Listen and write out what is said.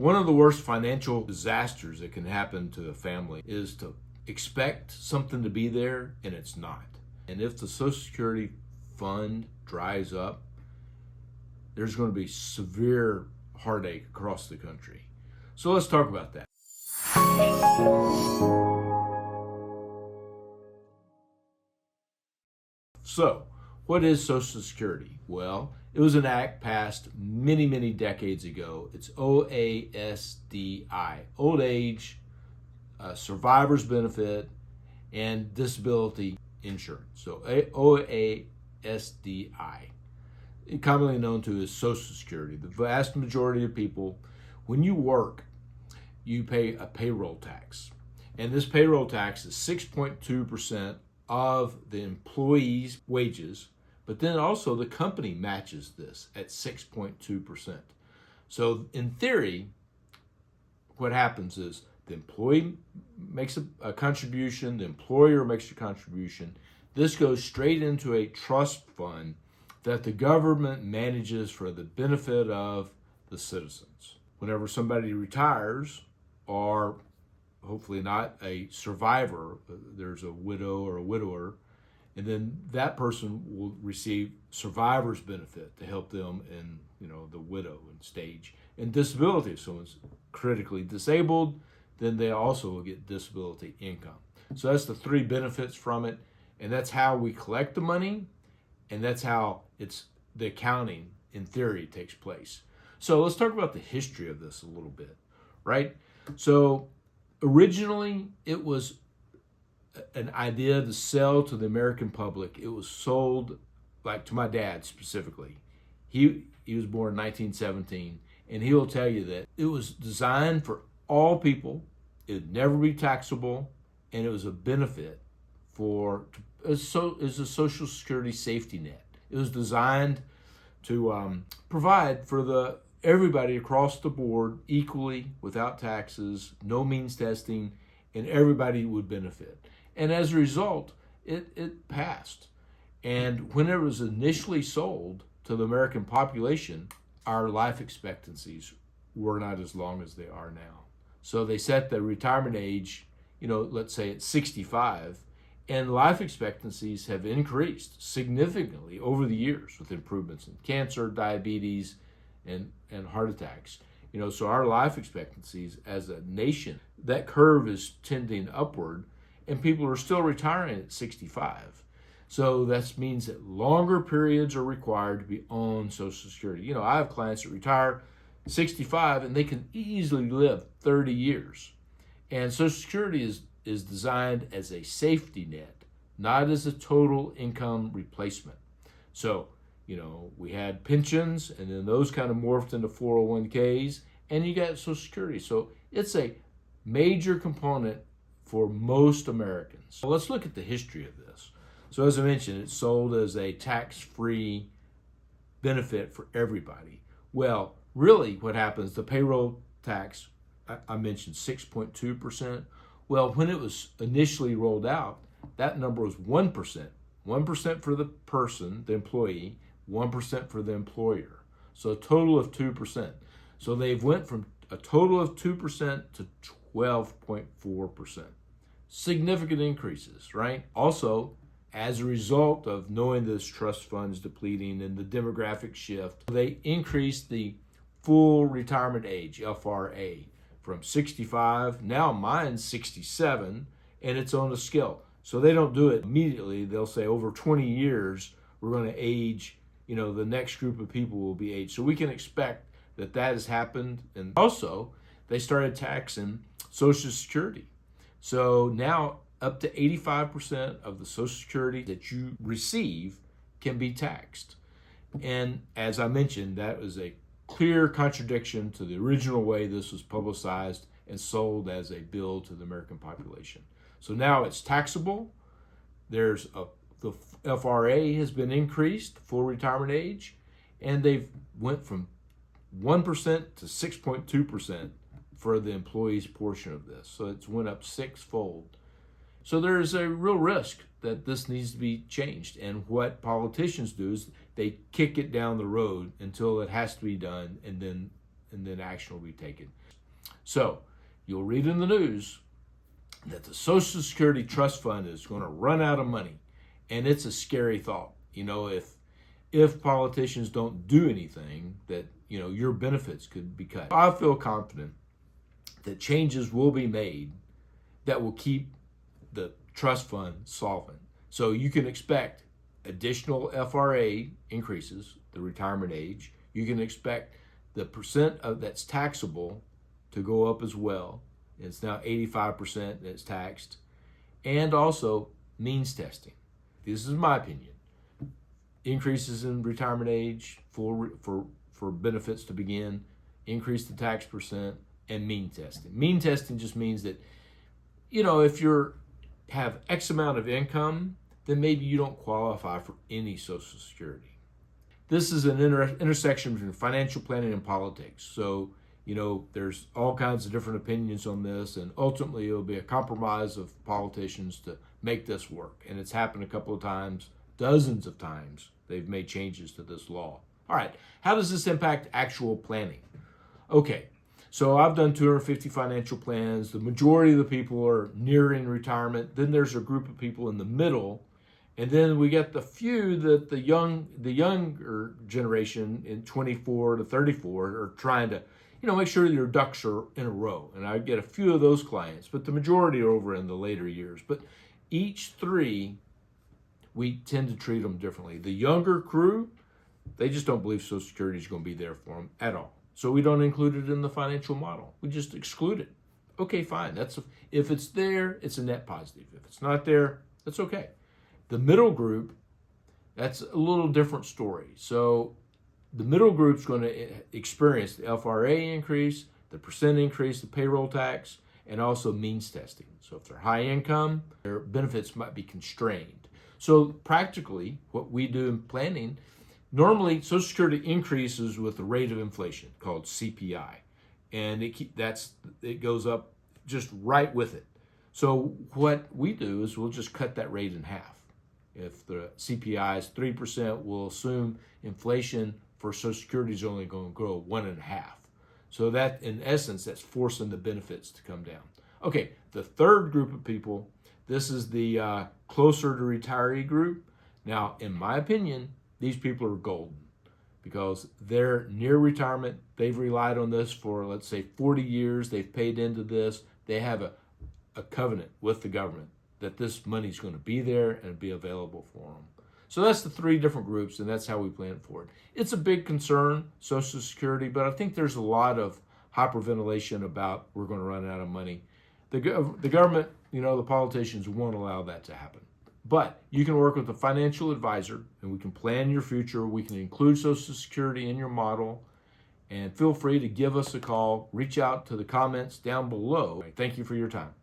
One of the worst financial disasters that can happen to a family is to expect something to be there and it's not. And if the Social Security fund dries up, there's going to be severe heartache across the country. So let's talk about that. So, what is Social Security? Well, it was an act passed many, many decades ago. It's OASDI, Old Age Survivor's Benefit and Disability Insurance. So OASDI, commonly known to as Social Security. The vast majority of people, when you work, you pay a payroll tax. And this payroll tax is 6.2% of the employee's wages, but then also the company matches this at 6.2%. So in theory, what happens is the employee makes a contribution, the employer makes a contribution. This goes straight into a trust fund that the government manages for the benefit of the citizens. Whenever somebody retires, or hopefully not a survivor, there's a widow or a widower, and then that person will receive survivor's benefit to help them in the widow stage. And disability, if someone's critically disabled, then they also will get disability income. So that's the three benefits from it, and that's how we collect the money, and that's how the accounting in theory takes place. So let's talk about the history of this a little bit, right? So originally it was an idea to sell to the American public. It was sold like to my dad specifically. He was born in 1917, and he will tell you that it was designed for all people. It would never be taxable, and it was a benefit it's a Social Security safety net. It was designed to provide for everybody across the board equally, without taxes, no means testing, and everybody would benefit. And as a result, it passed. And when it was initially sold to the American population, our life expectancies were not as long as they are now. So they set the retirement age, let's say at 65, and life expectancies have increased significantly over the years with improvements in cancer, diabetes, and heart attacks. So our life expectancies as a nation, that curve is tending upward, and people are still retiring at 65. So that means that longer periods are required to be on Social Security. I have clients that retire 65 and they can easily live 30 years. And Social Security is designed as a safety net, not as a total income replacement. So, we had pensions, and then those kind of morphed into 401ks, and you got Social Security. So it's a major component for most Americans. So let's look at the history of this. So as I mentioned, it's sold as a tax-free benefit for everybody. Well, really what happens, the payroll tax, I mentioned 6.2%. Well, when it was initially rolled out, that number was 1%. 1% for the person, the employee, 1% for the employer. So a total of 2%. So they've went from a total of 2% to 12.4%. Significant increases, right? Also, as a result of knowing this trust fund is depleting and the demographic shift, they increased the full retirement age, FRA, from 65, now mine's 67, and it's on a scale. So they don't do it immediately. They'll say over 20 years, we're going to age, the next group of people will be aged. So we can expect that has happened. And also, they started taxing Social Security. So now up to 85% of the Social Security that you receive can be taxed. And as I mentioned, that was a clear contradiction to the original way this was publicized and sold as a bill to the American population. So now it's taxable. The FRA has been increased, full retirement age, and they've went from 1% to 6.2% for the employee's portion of this. So it's went up sixfold. So there's a real risk that this needs to be changed. And what politicians do is they kick it down the road until it has to be done, and then and then action will be taken. So you'll read in the news that the Social Security Trust Fund is going to run out of money. And it's a scary thought. If politicians don't do anything, that, your benefits could be cut. I feel confident that changes will be made that will keep the trust fund solvent. So you can expect additional FRA increases, the retirement age. You can expect the percent that's taxable to go up as well. It's now 85% that's taxed. And also means testing. This is my opinion. Increases in retirement age for benefits to begin, increase the tax percent, and mean testing. Mean testing just means that, if you have X amount of income, then maybe you don't qualify for any Social Security. This is an intersection between financial planning and politics. So, there's all kinds of different opinions on this, and ultimately it'll be a compromise of politicians to make this work. And it's happened a couple of times, dozens of times, they've made changes to this law. All right, how does this impact actual planning? Okay, so I've done 250 financial plans. The majority of the people are nearing retirement. Then there's a group of people in the middle. And then we get the few that the younger generation in 24 to 34 are trying to, make sure your ducks are in a row. And I get a few of those clients, but the majority are over in the later years. But each three, we tend to treat them differently. The younger crew, they just don't believe Social Security is going to be there for them at all. So we don't include it in the financial model. We just exclude it. Okay, fine. If it's there, it's a net positive. If it's not there, that's okay. The middle group, that's a little different story. So the middle group's going to experience the FRA increase, the percent increase, the payroll tax, and also means testing. So if they're high income, their benefits might be constrained. So practically, what we do in planning, normally Social Security increases with the rate of inflation called CPI, and it goes up just right with it. So what we do is we'll just cut that rate in half. If the CPI is 3%, we'll assume inflation for Social Security is only going to grow 1.5%. So that, in essence, that's forcing the benefits to come down. Okay, the third group of people, this is the closer to retiree group. Now, in my opinion, these people are golden because they're near retirement. They've relied on this for, let's say, 40 years. They've paid into this. They have a covenant with the government that this money's going to be there and be available for them. So that's the three different groups, and that's how we plan for it. It's a big concern, Social Security, but I think there's a lot of hyperventilation about we're going to run out of money. The government, the politicians won't allow that to happen. But you can work with a financial advisor, and we can plan your future. We can include Social Security in your model, and feel free to give us a call. Reach out to the comments down below. Thank you for your time.